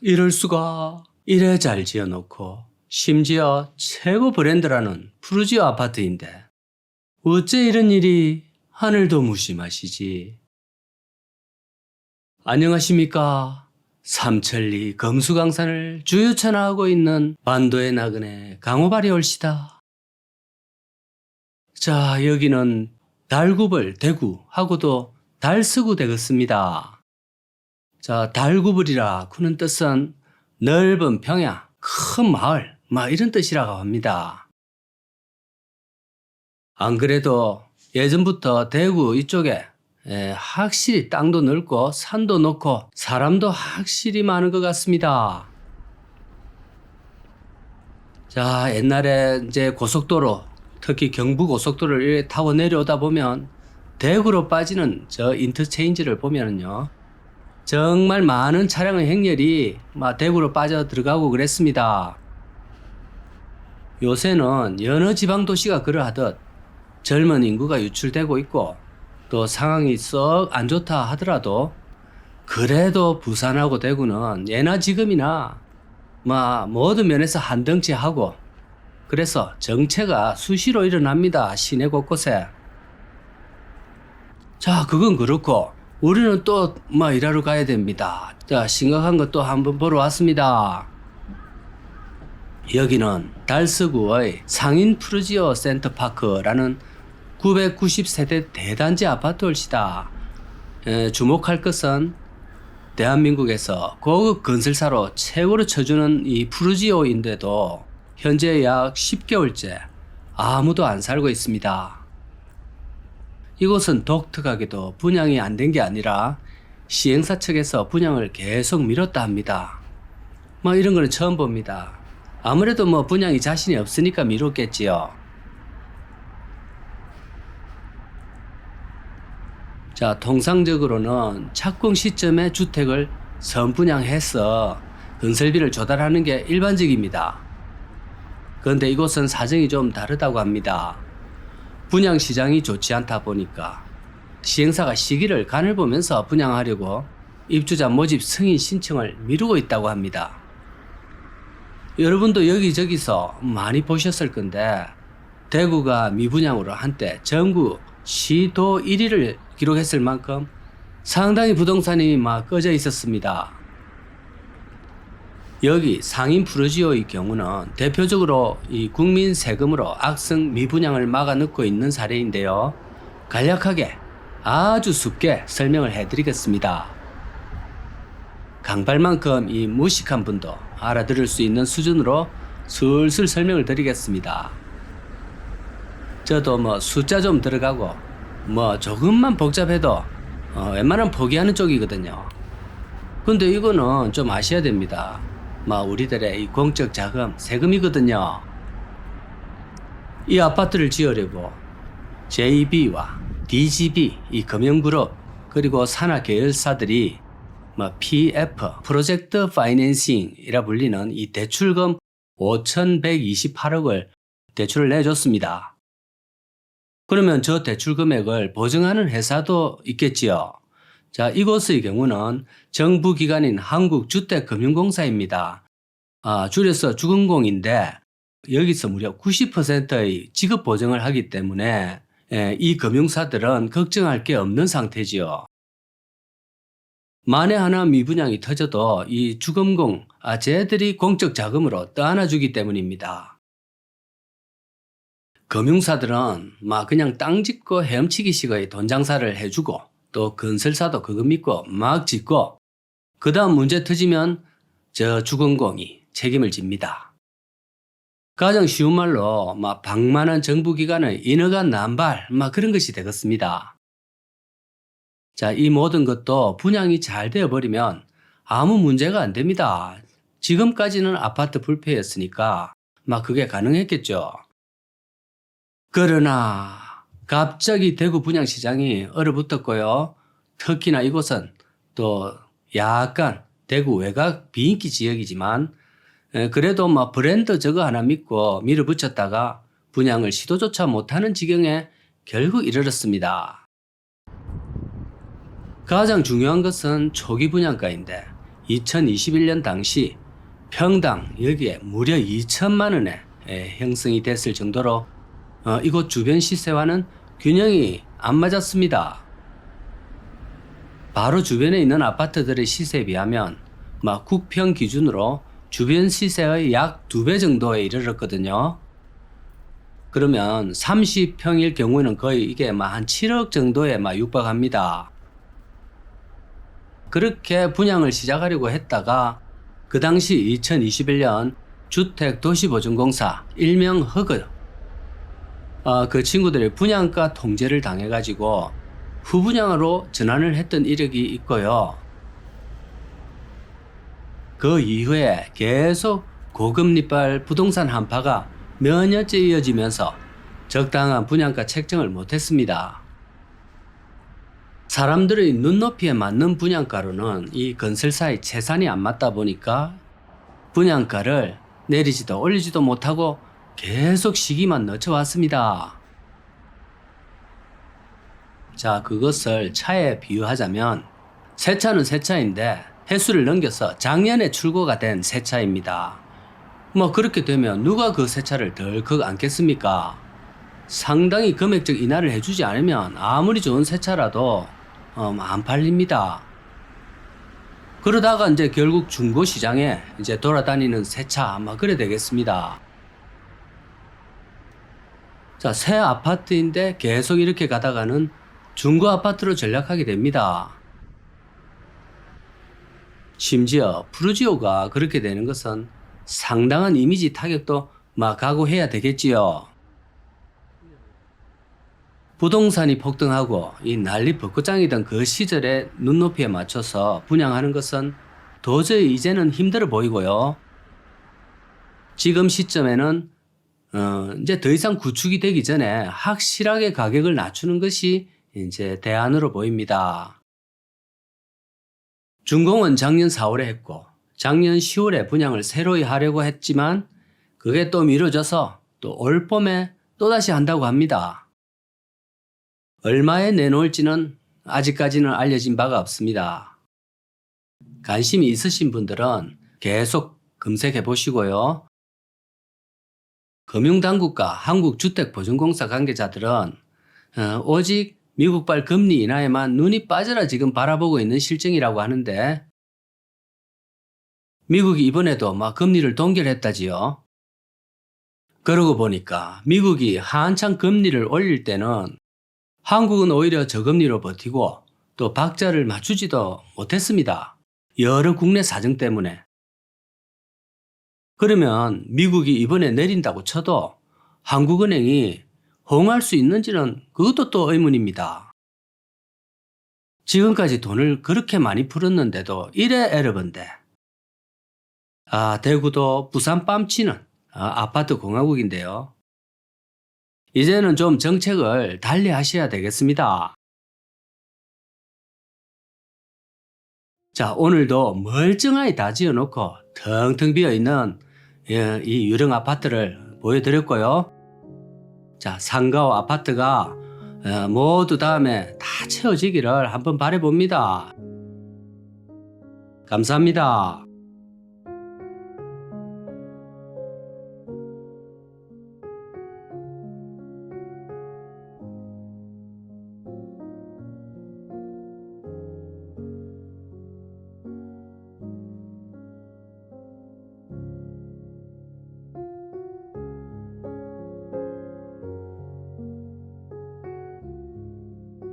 이럴 수가. 이래 잘 지어놓고 심지어 최고 브랜드라는 푸르지오 아파트인데 어째 이런 일이. 하늘도 무심하시지. 안녕하십니까. 삼천리 금수강산을 주유천하고 있는 반도의 나그네 강호발이 올시다. 자, 여기는 달구벌 대구하고도 달서구 되겠습니다. 자, 달구벌이라 그는 뜻은 넓은 평야, 큰 마을, 이런 뜻이라고 합니다. 안 그래도 예전부터 대구 이쪽에 확실히 땅도 넓고 산도 넓고 사람도 확실히 많은 것 같습니다. 자, 옛날에 이제 고속도로, 특히 경부고속도로를 이렇게 타고 내려오다 보면 대구로 빠지는 저 인터체인지를 보면은요, 정말 많은 차량의 행렬이 대구로 빠져 들어가고 그랬습니다. 요새는 여느 지방 도시가 그러하듯 젊은 인구가 유출되고 있고 또 상황이 썩 안 좋다 하더라도 그래도 부산하고 대구는 예나 지금이나 모든 면에서 한덩치하고 그래서 정체가 수시로 일어납니다. 시내 곳곳에. 자, 그건 그렇고 우리는 또 일하러 가야 됩니다. 자, 심각한 것도 한번 보러 왔습니다. 여기는 달서구의 상인 푸르지오 센터파크라는 990세대 대단지 아파트일시다. 주목할 것은 대한민국에서 고급 건설사로 최고로 쳐주는 이 푸르지오인데도 현재 약 10개월째 아무도 안 살고 있습니다. 이곳은 독특하게도 분양이 안 된 게 아니라 시행사 측에서 분양을 계속 미뤘다 합니다. 이런 거는 처음 봅니다. 아무래도 분양이 자신이 없으니까 미뤘겠지요. 자, 통상적으로는 착공 시점에 주택을 선분양해서 건설비를 조달하는 게 일반적입니다. 그런데 이곳은 사정이 좀 다르다고 합니다. 분양 시장이 좋지 않다 보니까 시행사가 시기를 간을 보면서 분양하려고 입주자 모집 승인 신청을 미루고 있다고 합니다. 여러분도 여기저기서 많이 보셨을 건데 대구가 미분양으로 한때 전국 시도 1위를 기록했을 만큼 상당히 부동산이 꺼져 있었습니다. 여기 상인 푸르지오의 경우는 대표적으로 이 국민 세금으로 악성 미분양을 막아넣고 있는 사례인데요. 간략하게 아주 쉽게 설명을 해드리겠습니다. 강발만큼 이 무식한 분도 알아들을 수 있는 수준으로 슬슬 설명을 드리겠습니다. 저도 숫자 좀 들어가고 조금만 복잡해도 웬만하면 포기하는 쪽이거든요. 근데 이거는 좀 아셔야 됩니다. 우리들의 이 공적 자금, 세금이거든요. 이 아파트를 지으려고 JB와 DGB, 이 금융그룹, 그리고 산하 계열사들이 PF, 프로젝트 파이낸싱이라 불리는 이 대출금 5,128억을 대출을 내줬습니다. 그러면 저 대출 금액을 보증하는 회사도 있겠지요. 자, 이곳의 경우는 정부기관인 한국주택금융공사입니다. 줄여서 주금공인데 여기서 무려 90%의 지급 보증을 하기 때문에 이 금융사들은 걱정할 게 없는 상태지요. 만에 하나 미분양이 터져도 이 주금공, 쟤들이 공적 자금으로 떠안아주기 때문입니다. 금융사들은 그냥 땅 짓고 헤엄치기식의 돈 장사를 해주고 또 건설사도 그거 믿고 막 짓고 그 다음 문제 터지면 저 주금공이 책임을 집니다. 가장 쉬운 말로 방만한 정부기관의 인허가 남발 그런 것이 되겠습니다. 자, 이 모든 것도 분양이 잘 되어버리면 아무 문제가 안 됩니다. 지금까지는 아파트 불패였으니까 그게 가능했겠죠. 그러나 갑자기 대구 분양시장이 얼어붙었고요. 특히나 이곳은 또 약간 대구 외곽 비인기 지역이지만 그래도 브랜드 저거 하나 믿고 밀어붙였다가 분양을 시도조차 못하는 지경에 결국 이르렀습니다. 가장 중요한 것은 초기 분양가인데 2021년 당시 평당 여기에 무려 2천만 원에 형성이 됐을 정도로 이곳 주변 시세와는 균형이 안 맞았습니다. 바로 주변에 있는 아파트들의 시세에 비하면 국평 기준으로 주변 시세의 약 2배 정도에 이르렀거든요. 그러면 30평일 경우에는 거의 이게 한 7억 정도에 육박합니다. 그렇게 분양을 시작하려고 했다가 그 당시 2021년 주택도시보증공사 일명 허그 그 친구들이 분양가 통제를 당해가지고 후분양으로 전환을 했던 이력이 있고요. 그 이후에 계속 고금리발 부동산 한파가 몇 년째 이어지면서 적당한 분양가 책정을 못했습니다. 사람들의 눈높이에 맞는 분양가로는 이 건설사의 채산이 안 맞다 보니까 분양가를 내리지도 올리지도 못하고 계속 시기만 늦춰왔습니다. 자, 그것을 차에 비유하자면 새 차는 새 차인데 해수를 넘겨서 작년에 출고가 된 새 차입니다. 그렇게 되면 누가 그 새 차를 덜컥 안겠습니까? 상당히 금액적 인하를 해주지 않으면 아무리 좋은 새 차라도 안 팔립니다. 그러다가 이제 결국 중고 시장에 이제 돌아다니는 새 차 그래 되겠습니다. 자, 새 아파트인데 계속 이렇게 가다가는 중고 아파트로 전락하게 됩니다. 심지어 푸르지오가 그렇게 되는 것은 상당한 이미지 타격도 각오해야 되겠지요. 부동산이 폭등하고 이 난리 벚꽃장이던 그 시절의 눈높이에 맞춰서 분양하는 것은 도저히 이제는 힘들어 보이고요. 지금 시점에는 이제 더 이상 구축이 되기 전에 확실하게 가격을 낮추는 것이 이제 대안으로 보입니다. 준공은 작년 4월에 했고 작년 10월에 분양을 새로이 하려고 했지만 그게 또 미뤄져서 또 올 봄에 또다시 한다고 합니다. 얼마에 내놓을지는 아직까지는 알려진 바가 없습니다. 관심이 있으신 분들은 계속 검색해 보시고요. 금융당국과 한국주택보증공사 관계자들은 오직 미국발 금리 인하에만 눈이 빠져라 지금 바라보고 있는 실정이라고 하는데 미국이 이번에도 금리를 동결했다지요. 그러고 보니까 미국이 한창 금리를 올릴 때는 한국은 오히려 저금리로 버티고 또 박자를 맞추지도 못했습니다. 여러 국내 사정 때문에. 그러면 미국이 이번에 내린다고 쳐도 한국은행이 호응할 수 있는지는 그것도 또 의문입니다. 지금까지 돈을 그렇게 많이 풀었는데도 이래 에러번데. 대구도 부산 뺨치는 아파트 공화국인데요. 이제는 좀 정책을 달리 하셔야 되겠습니다. 자, 오늘도 멀쩡하게 다 지어놓고 텅텅 비어있는 이 유령 아파트를 보여드렸고요. 자, 상가와 아파트가 모두 다음에 다 채워지기를 한번 바라봅니다. 감사합니다.